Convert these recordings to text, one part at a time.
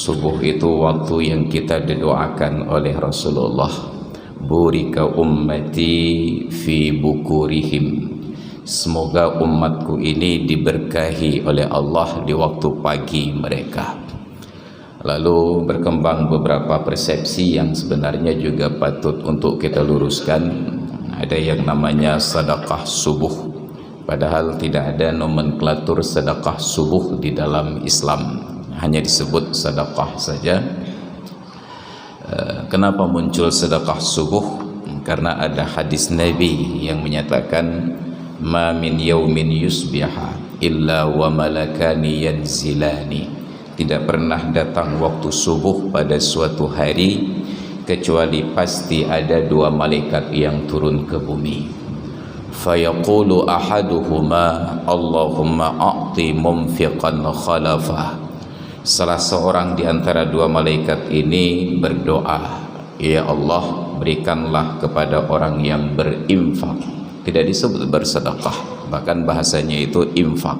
Subuh itu waktu yang kita didoakan oleh Rasulullah. Burika ummati fi bukurihim. Semoga umatku ini diberkahi oleh Allah di waktu pagi mereka. Lalu berkembang beberapa persepsi yang sebenarnya juga patut untuk kita luruskan. Ada yang namanya sedekah subuh, padahal tidak ada nomenklatur sedekah subuh di dalam Islam, hanya disebut sedekah saja. Kenapa muncul sedekah subuh? Karena ada hadis Nabi yang menyatakan ma min yaumin yusbiha illa wa malakani yanzilani. Tidak pernah datang waktu subuh pada suatu hari kecuali pasti ada dua malaikat yang turun ke bumi. Fayaqulu ahaduhuma Allahumma a'ti mumfiqan khalafah. Salah seorang di antara dua malaikat ini berdoa, ya Allah, berikanlah kepada orang yang berinfak. Tidak disebut bersedekah, bahkan bahasanya itu infak.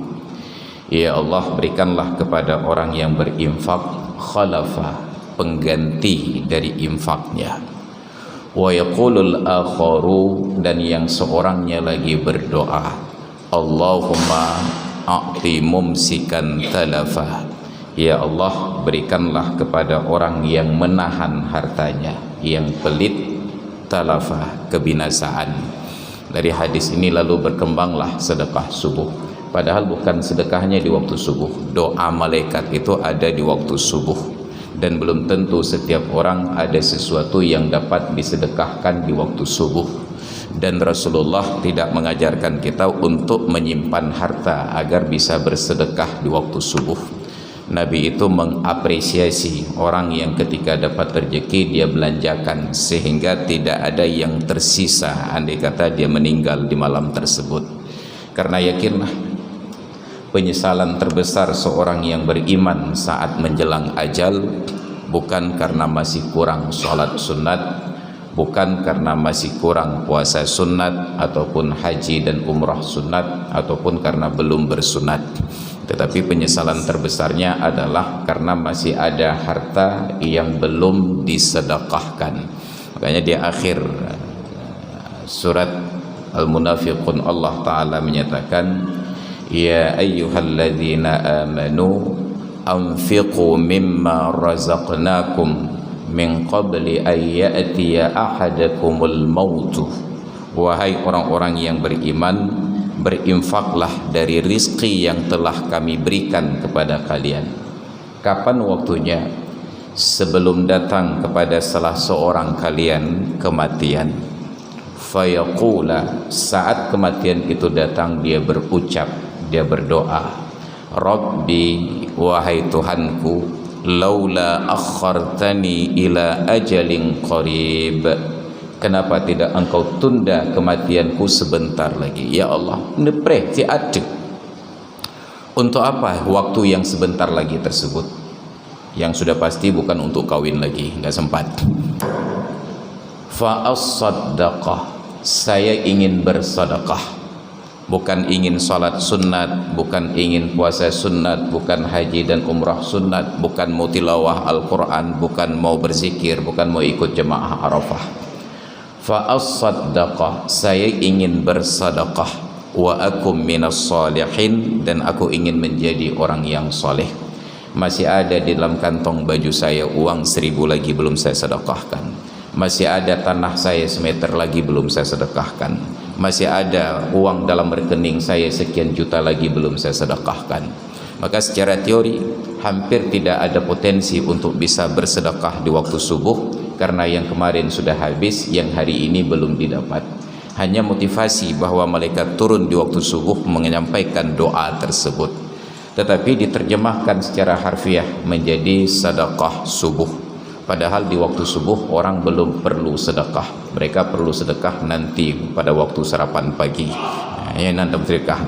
Ya Allah, berikanlah kepada orang yang berinfak khalafah, pengganti dari infaknya. Wa yaqulul akharu, dan yang seorangnya lagi berdoa, Allahumma a'ti mumsikan talafah. Ya Allah, berikanlah kepada orang yang menahan hartanya, yang pelit, talafah, kebinasaan. Dari hadis ini lalu berkembanglah sedekah subuh. Padahal bukan sedekahnya di waktu subuh, doa malaikat itu ada di waktu subuh. Dan belum tentu setiap orang ada sesuatu yang dapat disedekahkan di waktu subuh. Dan Rasulullah tidak mengajarkan kita untuk menyimpan harta agar bisa bersedekah di waktu subuh. Nabi itu mengapresiasi orang yang ketika dapat rezeki dia belanjakan sehingga tidak ada yang tersisa andai kata dia meninggal di malam tersebut. Karena yakinlah, penyesalan terbesar seorang yang beriman saat menjelang ajal bukan karena masih kurang sholat sunat, bukan karena masih kurang puasa sunat ataupun haji dan umrah sunat, ataupun karena belum bersunat. Tetapi penyesalan terbesarnya adalah karena masih ada harta yang belum disedekahkan. Makanya di akhir surat Al-Munafiqun Allah Ta'ala menyatakan, ya ayyuhalladzina amanu anfiqu mimma razaqnakum min qabli an ya'tiya ahadakumul mautu. Wahai orang-orang yang beriman, berinfaklah dari rizki yang telah kami berikan kepada kalian. Kapan waktunya? Sebelum datang kepada salah seorang kalian kematian. Fayaqula, saat kematian itu datang dia berucap, dia berdoa, Rabbi, wahai Tuhanku, laula akhartani ila ajalin qarib, kenapa tidak engkau tunda kematianku sebentar lagi? Ya Allah, nepre si ada. Untuk apa waktu yang sebentar lagi tersebut? Yang sudah pasti bukan untuk kawin lagi, nggak sempat. Fa as-saddaqah, saya ingin bersedekah, bukan ingin salat sunat, bukan ingin puasa sunat, bukan haji dan umrah sunat, bukan mau tilawah Al-Quran, bukan mau berzikir, bukan mau ikut jemaah Arafah. Fa as-saddaqah, saya ingin bersedekah, wa akum minas salihin, dan aku ingin menjadi orang yang soleh. Masih ada di dalam kantong baju saya uang 1000 lagi belum saya sedekahkan. Masih ada tanah saya semeter lagi belum saya sedekahkan. Masih ada uang dalam rekening saya sekian juta lagi belum saya sedekahkan. Maka secara teori hampir tidak ada potensi untuk bisa bersedekah di waktu subuh, karena yang kemarin sudah habis, yang hari ini belum didapat. Hanya motivasi bahwa malaikat turun di waktu subuh menyampaikan doa tersebut, tetapi diterjemahkan secara harfiah menjadi sedekah subuh. Padahal di waktu subuh orang belum perlu sedekah, mereka perlu sedekah nanti pada waktu sarapan pagi. Ya, nanti sedekah.